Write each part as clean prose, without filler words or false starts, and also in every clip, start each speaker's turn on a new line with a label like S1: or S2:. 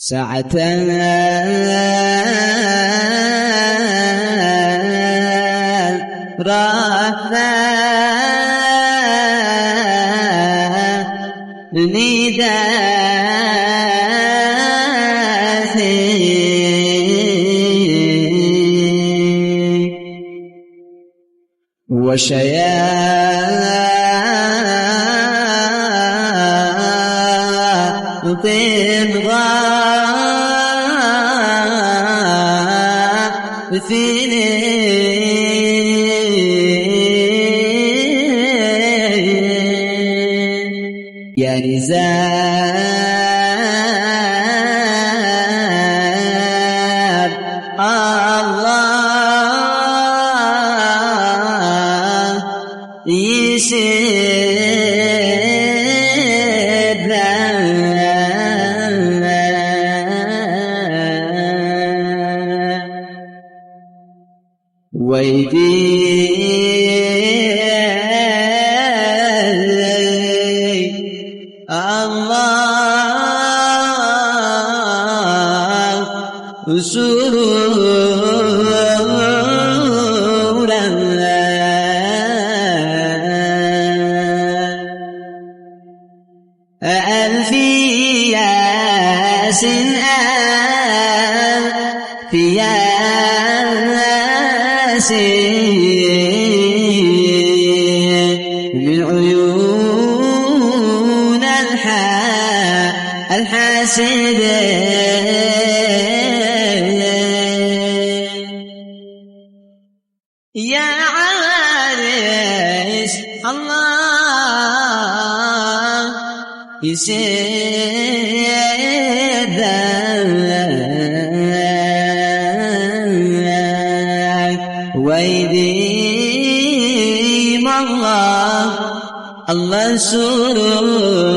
S1: ساعتنا رأنا نداء وشياطين غافلين يا نزار الله يسيرنا ويدي الله سرورا ألف ياس ألف ياس من عيون الحاسدين يا عريس الله يسيرك ويديم الله سرور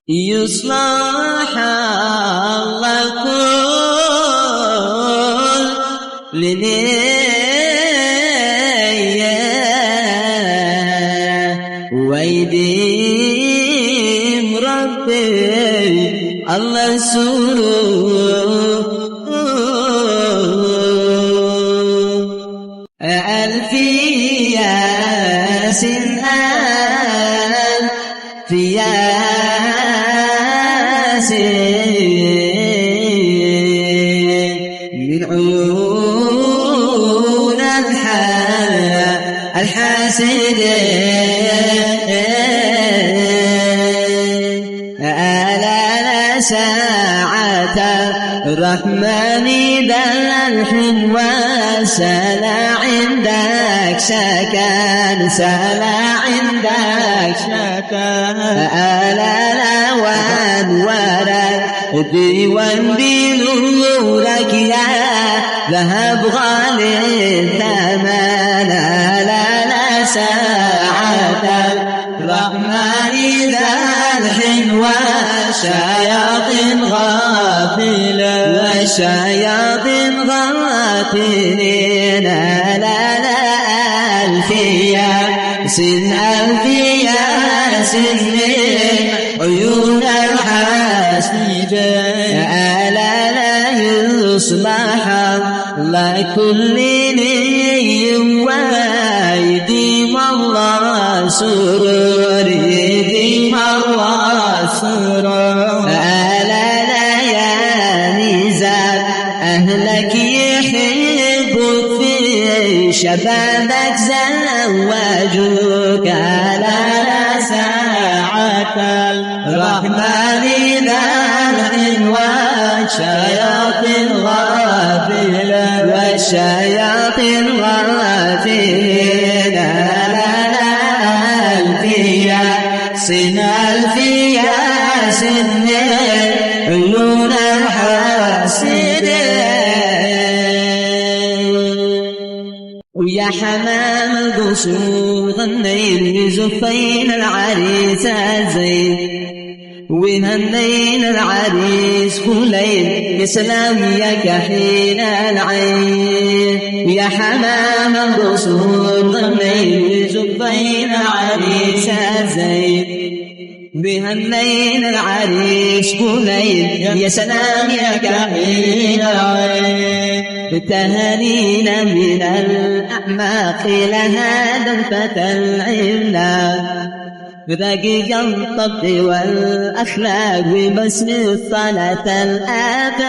S1: يصلح الله كل نية ويديم ربي الله سرور ألف ياس ألف ياس من عيون الحاسدين ألا ساعة الرحمن دلح وسلا عندك سكن سلا عندك سكن ألا لوان ورد ديوان بنورك يا ذهب غالي الثمن ألا ساعة الرحمن دلح وشياطين غافلة وشياطين غافلين لا ألفيا سن ألفيا سن عيون الحاسدين ألا لا يصلح لكل ني ويديم الله سرور يديم الله سرور ألا لا يا نزار أهلك يحبك في شبابك زوجوك ألا لا ساعة الرحمن دلح والشياطين غافلة والشياطين غافلين لا ألفيا سن ألفيا سن عيون الحاسدين ويا حمام القصور غنينا زفين العريس الزين وهنينا العريس كل ليل يسلم يا كحيل العين يا حمام الرسول غنينا زفين العريس الزين بهنينا العريس كلين يا سلام يا كحيل العين بتهانينا من الأعماق لهذا الفتى العملاق برقيق الطبع والأخلاق وبسم الصلاة الآفاق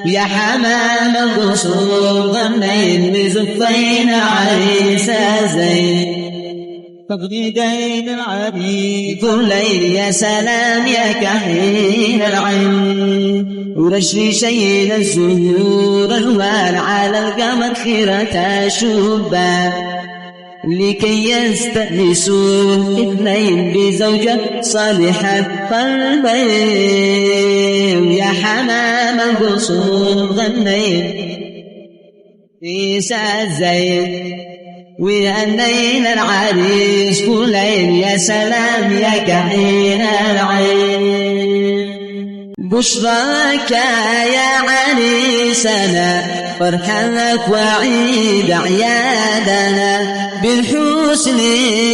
S1: يا حمام القصور غنين بزفين عريس زين
S2: تغريدين العريس
S1: كلين يا سلام يا كحيل العين ورشرشين الزهور الوان على القمر خيرة شبان لكي يستأنسوا اثنين بزوجة صالحة قلبين يا حمام القصور غنين في ساعة زين وهنينا العريس كلين يا سلام يا كحيل العين بشراك يا عريسنا فرحانك وعيد عيادنا بالحسن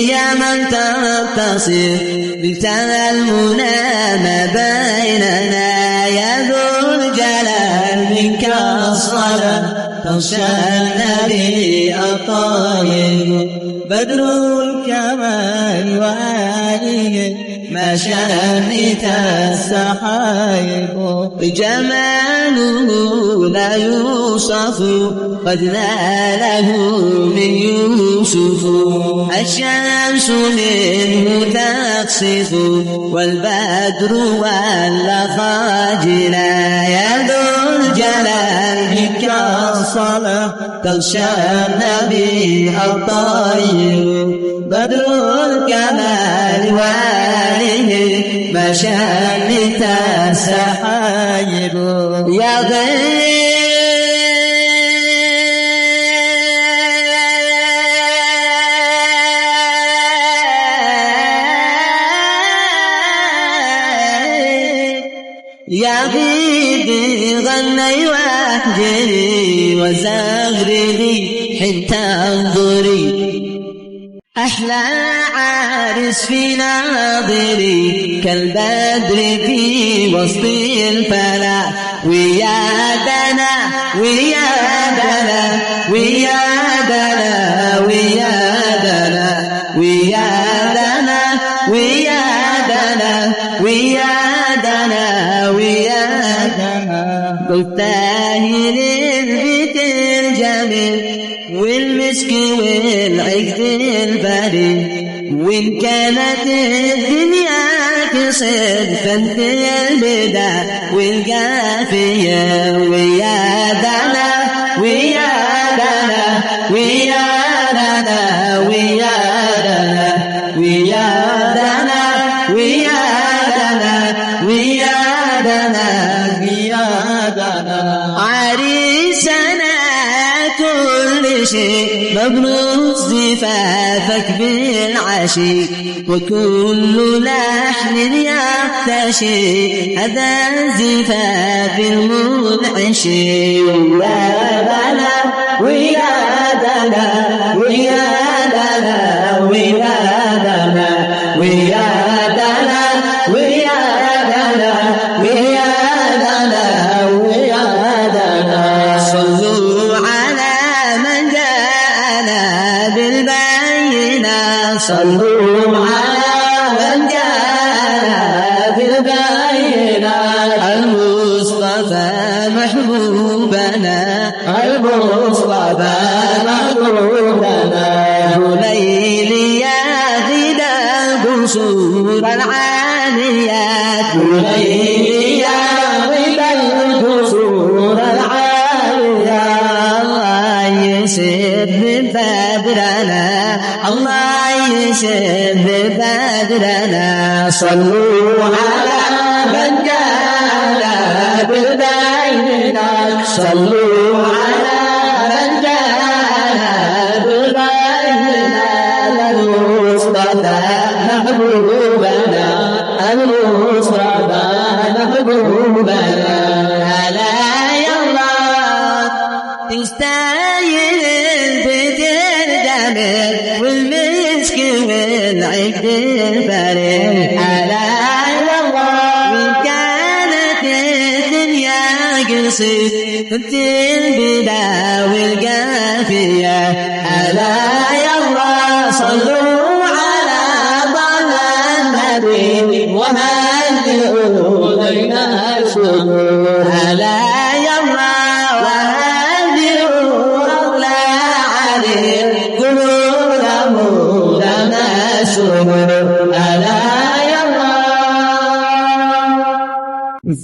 S1: يا من تتصف بتاع المنى ما بيننا يا ذو الجلال منك الصلاة تغشى النبي الطيب بدر الكمال وآله ما شهدت السحائب جماله لا يوصف قد ناله من يوسف الشمس منه تقصف والبدر والخاجلا يا ذو الجلال منك الصلاة تغشى النبي الطيب بدر الكمال وآله ما شمت السحائب يا يا غيدي غني واحجري وزغري حين تنظري أحلى عارس في ناظري كالبدر في وسط الفلا ويا دنا ويا دنا ويا دنا ويا دنا ويا دنا ويا دنا ويا دنا ويا دنا قلتاهي للبيت الجميل والمسك والعقد البري وإن كانت الدنيا تصير فانت البدع والقافية ويا دنا ويا دنا ويا دنا ويا دنا ويا دنا ويا دنا ويا دنا ويا دنا عريسنا كل شيء مبروك زفافك بالعشي وكل لحن يختشي هذا زفاف المنعشي ويا دنا ويا دنا ويا دنا ويا دنا ويا دنا ويا دنا ويا دنا ويا دنا صلوا على من جاءنا بالبينة صلوا على من جاءنا بالبينة المصطفى محبوبنا المصطفى محبوبنا ليل يا غدا القصور العاليات ليل يا غدا القصور العاليات الله يسر بدرنا الله يسر بدرنا صلوا على من جاءنا بالبينة صلوا على من جاءنا بالبينة المصطفى محبوبنا المصطفى محبوبنا لا يا الله تستاهل البيت الجميل والمسك والعقد يصير انت البداية والقافية ألا يلا صلوا على ضل النبي وهدئوا لنا الشهور ألا يلا وهدئوا أغلى علي قلوبهم لنا الشهور ألا يلا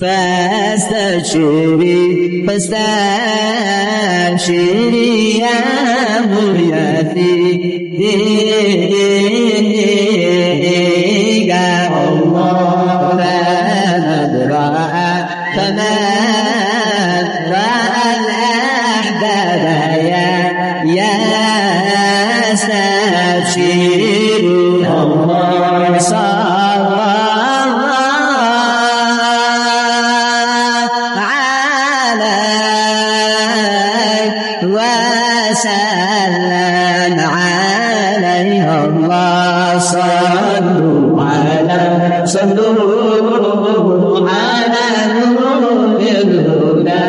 S1: فاستبشري يا بنيتي الله فمن رأى الأحباب يا استبشر الله صلى وسلم عليه الله صلوا على نور الهدى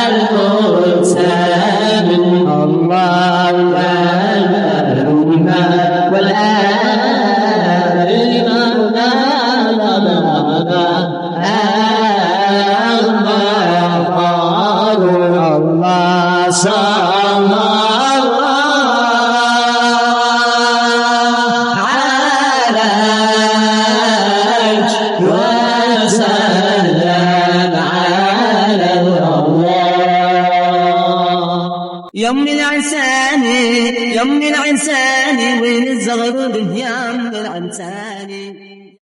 S1: المرسل الله يم العنساني وين الزغرود يم العنساني